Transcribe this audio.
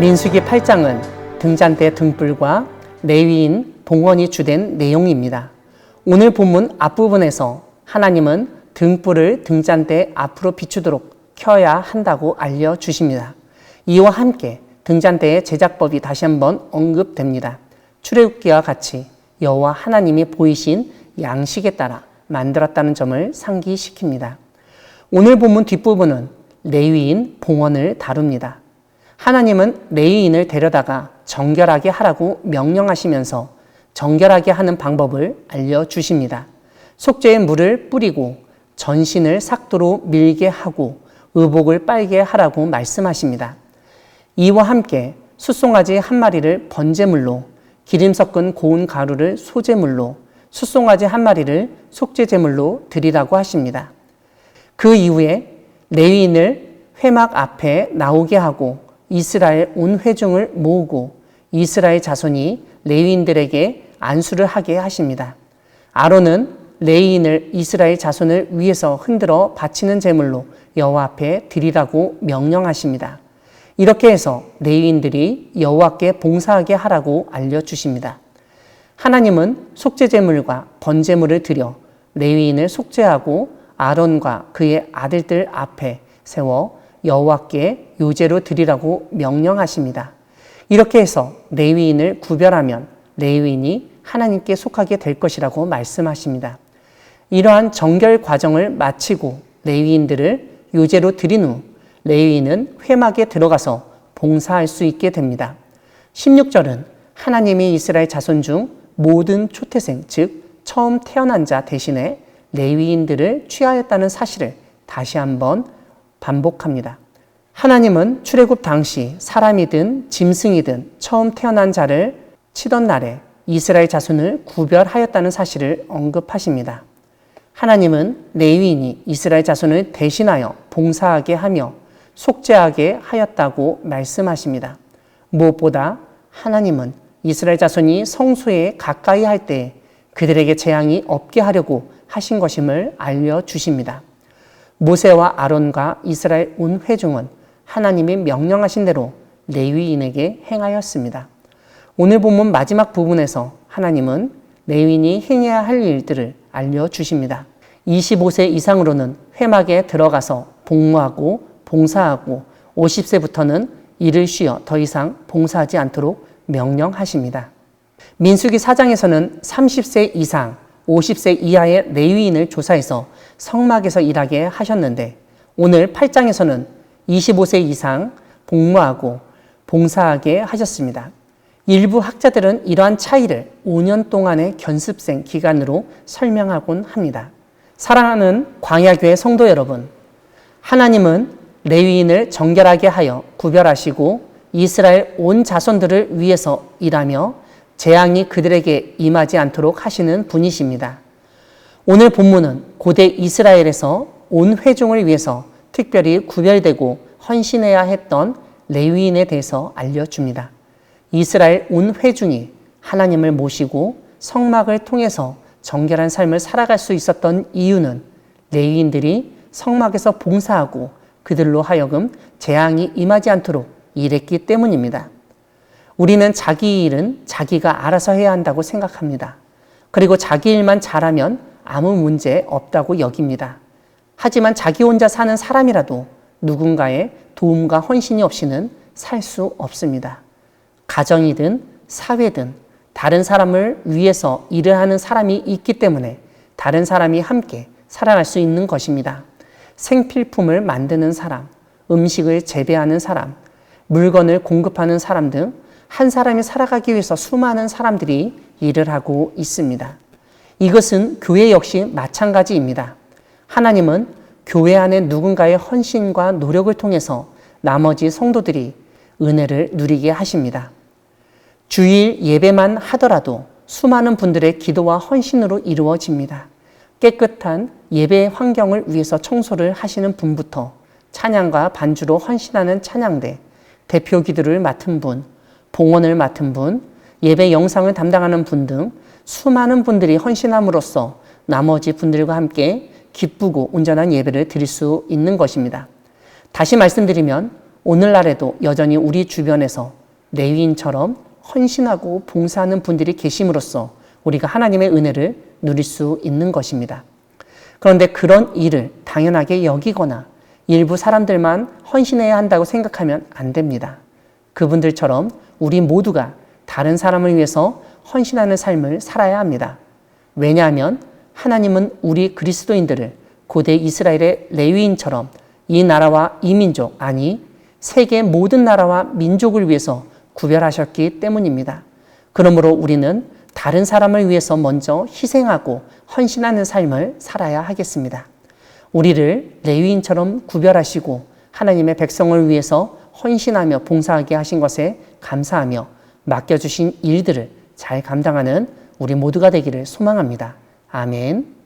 민수기 8장은 등잔대 등불과 레위인 봉헌이 주된 내용입니다. 오늘 본문 앞부분에서 하나님은 등불을 등잔대 앞으로 비추도록 켜야 한다고 알려주십니다. 이와 함께 등잔대의 제작법이 다시 한번 언급됩니다. 출애굽기와 같이 여호와 하나님이 보이신 양식에 따라 만들었다는 점을 상기시킵니다. 오늘 본문 뒷부분은 레위인 봉헌을 다룹니다. 하나님은 레위인을 데려다가 정결하게 하라고 명령하시면서 정결하게 하는 방법을 알려주십니다. 속죄의 물을 뿌리고 전신을 삭도로 밀게 하고 의복을 빨게 하라고 말씀하십니다. 이와 함께 숫송아지 한 마리를 번제물로, 기름 섞은 고운 가루를 소제물로, 숫송아지 한 마리를 속죄제물로 드리라고 하십니다. 그 이후에 레위인을 회막 앞에 나오게 하고 이스라엘 온 회중을 모으고 이스라엘 자손이 레위인들에게 안수를 하게 하십니다. 아론은 레위인을 이스라엘 자손을 위해서 흔들어 바치는 제물로 여호와 앞에 드리라고 명령하십니다. 이렇게 해서 레위인들이 여호와께 봉사하게 하라고 알려주십니다. 하나님은 속죄제물과 번제물을 드려 레위인을 속죄하고 아론과 그의 아들들 앞에 세워 여호와께 요제로 드리라고 명령하십니다. 이렇게 해서 레위인을 구별하면 레위인이 하나님께 속하게 될 것이라고 말씀하십니다. 이러한 정결 과정을 마치고 레위인들을 요제로 드린 후 레위인은 회막에 들어가서 봉사할 수 있게 됩니다. 16절은 하나님이 이스라엘 자손 중 모든 초태생, 즉 처음 태어난 자 대신에 레위인들을 취하였다는 사실을 다시 한번 반복합니다. 하나님은 출애굽 당시 사람이든 짐승이든 처음 태어난 자를 치던 날에 이스라엘 자손을 구별하였다는 사실을 언급하십니다. 하나님은 레위인이 이스라엘 자손을 대신하여 봉사하게 하며 속죄하게 하였다고 말씀하십니다. 무엇보다 하나님은 이스라엘 자손이 성소에 가까이 할 때 그들에게 재앙이 없게 하려고 하신 것임을 알려주십니다. 모세와 아론과 이스라엘 온 회중은 하나님이 명령하신 대로 레위인에게 행하였습니다. 오늘 본문 마지막 부분에서 하나님은 레위인이 행해야 할 일들을 알려주십니다. 25세 이상으로는 회막에 들어가서 복무하고 봉사하고 50세부터는 일을 쉬어 더 이상 봉사하지 않도록 명령하십니다. 민수기 4장에서는 30세 이상, 50세 이하의 레위인을 조사해서 성막에서 일하게 하셨는데 오늘 8장에서는 25세 이상 복무하고 봉사하게 하셨습니다. 일부 학자들은 이러한 차이를 5년 동안의 견습생 기간으로 설명하곤 합니다. 사랑하는 광야교회 성도 여러분, 하나님은 레위인을 정결하게 하여 구별하시고 이스라엘 온 자손들을 위해서 일하며 재앙이 그들에게 임하지 않도록 하시는 분이십니다. 오늘 본문은 고대 이스라엘에서 온 회중을 위해서 특별히 구별되고 헌신해야 했던 레위인에 대해서 알려줍니다. 이스라엘 온 회중이 하나님을 모시고 성막을 통해서 정결한 삶을 살아갈 수 있었던 이유는 레위인들이 성막에서 봉사하고 그들로 하여금 재앙이 임하지 않도록 일했기 때문입니다. 우리는 자기 일은 자기가 알아서 해야 한다고 생각합니다. 그리고 자기 일만 잘하면 아무 문제 없다고 여깁니다. 하지만 자기 혼자 사는 사람이라도 누군가의 도움과 헌신이 없이는 살 수 없습니다. 가정이든 사회든 다른 사람을 위해서 일을 하는 사람이 있기 때문에 다른 사람이 함께 살아갈 수 있는 것입니다. 생필품을 만드는 사람, 음식을 재배하는 사람, 물건을 공급하는 사람 등 한 사람이 살아가기 위해서 수많은 사람들이 일을 하고 있습니다. 이것은 교회 역시 마찬가지입니다. 하나님은 교회 안에 누군가의 헌신과 노력을 통해서 나머지 성도들이 은혜를 누리게 하십니다. 주일 예배만 하더라도 수많은 분들의 기도와 헌신으로 이루어집니다. 깨끗한 예배 환경을 위해서 청소를 하시는 분부터 찬양과 반주로 헌신하는 찬양대, 대표 기도를 맡은 분, 봉헌을 맡은 분, 예배 영상을 담당하는 분 등 수많은 분들이 헌신함으로써 나머지 분들과 함께 기쁘고 온전한 예배를 드릴 수 있는 것입니다. 다시 말씀드리면 오늘날에도 여전히 우리 주변에서 레위인처럼 헌신하고 봉사하는 분들이 계심으로써 우리가 하나님의 은혜를 누릴 수 있는 것입니다. 그런데 그런 일을 당연하게 여기거나 일부 사람들만 헌신해야 한다고 생각하면 안 됩니다. 그분들처럼 우리 모두가 다른 사람을 위해서 헌신하는 삶을 살아야 합니다. 왜냐하면 하나님은 우리 그리스도인들을 고대 이스라엘의 레위인처럼 이 나라와 이 민족, 아니 세계 모든 나라와 민족을 위해서 구별하셨기 때문입니다. 그러므로 우리는 다른 사람을 위해서 먼저 희생하고 헌신하는 삶을 살아야 하겠습니다. 우리를 레위인처럼 구별하시고 하나님의 백성을 위해서 헌신하며 봉사하게 하신 것에 감사하며 맡겨주신 일들을 잘 감당하는 우리 모두가 되기를 소망합니다. 아멘.